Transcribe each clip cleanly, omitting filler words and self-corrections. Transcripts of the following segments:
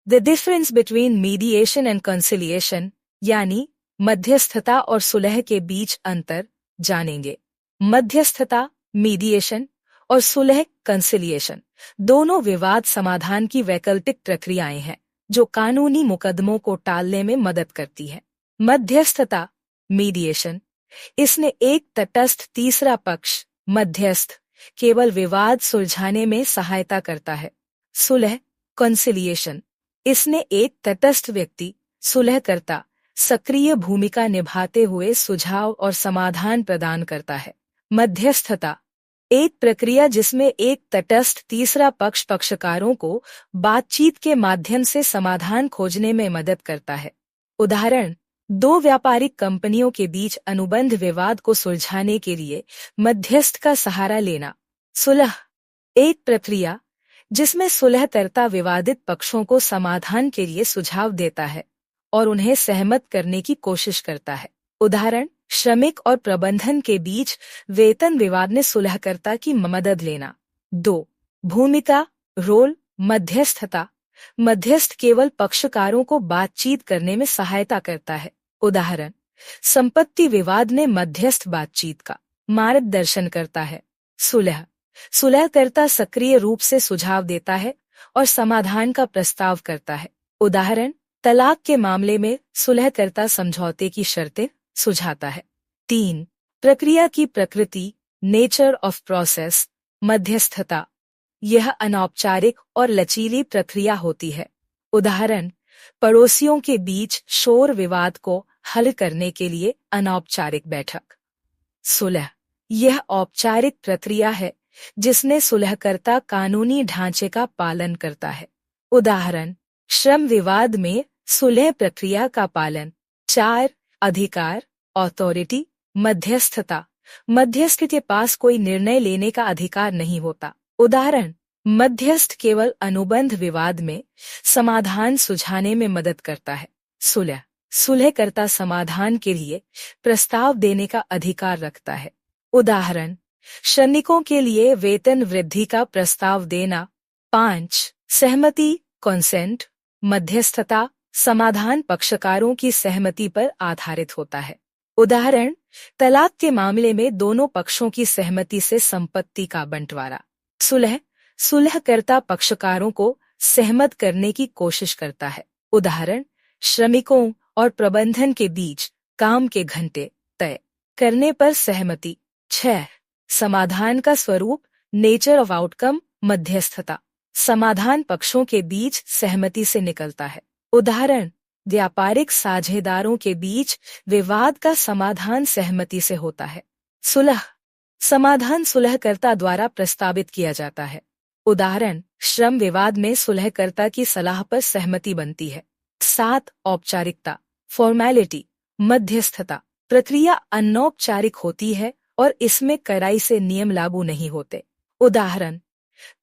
The difference between mediation and conciliation यानी मध्यस्थता और सुलह के बीच अंतर जानेंगे। मध्यस्थता मीडिएशन और सुलह कंसिलिएशन दोनों विवाद समाधान की वैकल्पिक प्रक्रियाएं हैं जो कानूनी मुकदमों को टालने में मदद करती है। मध्यस्थता मीडिएशन, इसने एक तटस्थ तीसरा पक्ष मध्यस्थ केवल विवाद सुलझाने में सहायता करता है। सुलह कंसिलिएशन, इसने एक तटस्थ व्यक्ति सुलहकर्ता सक्रिय भूमिका निभाते हुए सुझाव और समाधान प्रदान करता है। मध्यस्थता एक प्रक्रिया जिसमें एक तटस्थ तीसरा पक्ष पक्षकारों को बातचीत के माध्यम से समाधान खोजने में मदद करता है। उदाहरण, दो व्यापारिक कंपनियों के बीच अनुबंध विवाद को सुलझाने के लिए मध्यस्थ का सहारा लेना। सुलह एक प्रक्रिया जिसमें सुलहकर्ता विवादित पक्षों को समाधान के लिए सुझाव देता है और उन्हें सहमत करने की कोशिश करता है। उदाहरण, श्रमिक और प्रबंधन के बीच वेतन विवाद में सुलहकर्ता की मदद लेना। 2. भूमिका रोल मध्यस्थता, मध्यस्थ केवल पक्षकारों को बातचीत करने में सहायता करता है। उदाहरण, संपत्ति विवाद में मध्यस्थ बातचीत का मार्गदर्शन करता है। सुलह सुलहकर्ता सक्रिय रूप से सुझाव देता है और समाधान का प्रस्ताव करता है। उदाहरण, तलाक के मामले में सुलहकर्ता समझौते की शर्तें सुझाता है। 3. प्रक्रिया की प्रकृति नेचर ऑफ प्रोसेस मध्यस्थता, यह अनौपचारिक और लचीली प्रक्रिया होती है। उदाहरण, पड़ोसियों के बीच शोर विवाद को हल करने के लिए अनौपचारिक बैठक। सुलह यह औपचारिक प्रक्रिया है जिसमें सुलहकर्ता कानूनी ढांचे का पालन करता है। उदाहरण, श्रम विवाद में सुलह प्रक्रिया का पालन। 4. अधिकार अथॉरिटी मध्यस्थता, मध्यस्थ के पास कोई निर्णय लेने का अधिकार नहीं होता। उदाहरण, मध्यस्थ केवल अनुबंध विवाद में समाधान सुझाने में मदद करता है। सुलह सुलहकर्ता समाधान के लिए प्रस्ताव देने का अधिकार रखता है। उदाहरण, श्रमिकों के लिए वेतन वृद्धि का प्रस्ताव देना। 5. सहमति कंसेंट मध्यस्थता, समाधान पक्षकारों की सहमति पर आधारित होता है। उदाहरण, तलाक के मामले में दोनों पक्षों की सहमति से संपत्ति का बंटवारा। सुलह सुलहकर्ता पक्षकारों को सहमत करने की कोशिश करता है। उदाहरण, श्रमिकों और प्रबंधन के बीच काम के घंटे तय करने पर सहमति। 6. समाधान का स्वरूप नेचर ऑफ आउटकम मध्यस्थता, समाधान पक्षों के बीच सहमति से निकलता है। उदाहरण, व्यापारिक साझेदारों के बीच विवाद का समाधान सहमति से होता है। सुलह समाधान सुलहकर्ता द्वारा प्रस्तावित किया जाता है। उदाहरण, श्रम विवाद में सुलहकर्ता की सलाह पर सहमति बनती है। 7. औपचारिकता फॉर्मेलिटी मध्यस्थता, प्रक्रिया अनौपचारिक होती है और इसमें कड़ाई से नियम लागू नहीं होते। उदाहरण,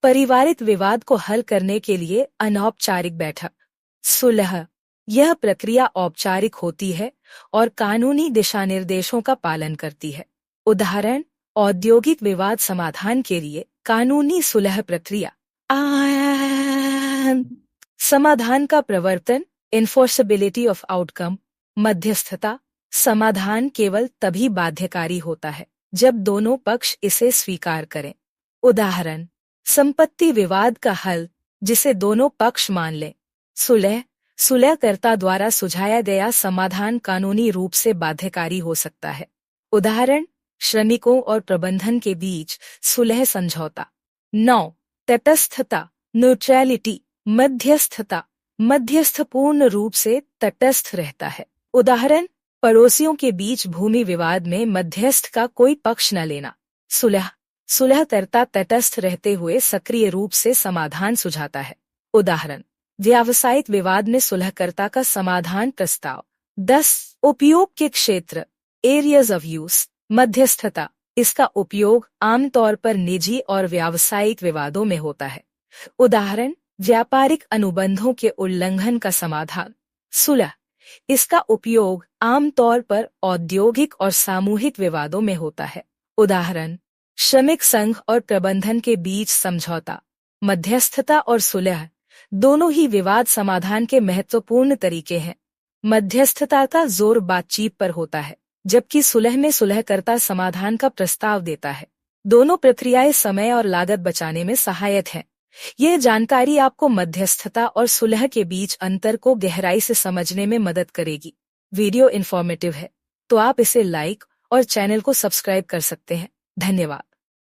पारिवारिक विवाद को हल करने के लिए अनौपचारिक बैठक। सुलह यह प्रक्रिया औपचारिक होती है और कानूनी दिशानिर्देशों का पालन करती है। उदाहरण, औद्योगिक विवाद समाधान के लिए कानूनी सुलह प्रक्रिया। समाधान का प्रवर्तन इन्फोर्सेबिलिटी ऑफ आउटकम मध्यस्थता, समाधान केवल तभी बाध्यकारी होता है जब दोनों पक्ष इसे स्वीकार करें। उदाहरण, संपत्ति विवाद का हल जिसे दोनों पक्ष मान लें। सुलह सुलहकर्ता द्वारा सुझाया गया समाधान कानूनी रूप से बाध्यकारी हो सकता है। उदाहरण, श्रमिकों और प्रबंधन के बीच सुलह समझौता। 9. तटस्थता न्यूट्रलिटी मध्यस्थता, मध्यस्थ पूर्ण रूप से तटस्थ रहता है। उदाहरण, पड़ोसियों के बीच भूमि विवाद में मध्यस्थ का कोई पक्ष न लेना। सुलह सुलहकर्ता तटस्थ रहते हुए सक्रिय रूप से समाधान सुझाता है। उदाहरण, व्यावसायिक विवाद में सुलहकर्ता का समाधान प्रस्ताव। 10. उपयोग के क्षेत्र एरियाज ऑफ यूज मध्यस्थता, इसका उपयोग आमतौर पर निजी और व्यावसायिक विवादों में होता है। उदाहरण, व्यापारिक अनुबंधों के उल्लंघन का समाधान। सुलह इसका उपयोग आमतौर पर औद्योगिक और सामूहिक विवादों में होता है। उदाहरण, श्रमिक संघ और प्रबंधन के बीच समझौता। मध्यस्थता और सुलह दोनों ही विवाद समाधान के महत्वपूर्ण तरीके हैं। मध्यस्थता का जोर बातचीत पर होता है, जबकि सुलह में सुलहकर्ता समाधान का प्रस्ताव देता है। दोनों प्रक्रियाएं समय और लागत बचाने में सहायक हैं। ये जानकारी आपको मध्यस्थता और सुलह के बीच अंतर को गहराई से समझने में मदद करेगी। वीडियो इन्फॉर्मेटिव है तो आप इसे लाइक और चैनल को सब्सक्राइब कर सकते हैं। धन्यवाद।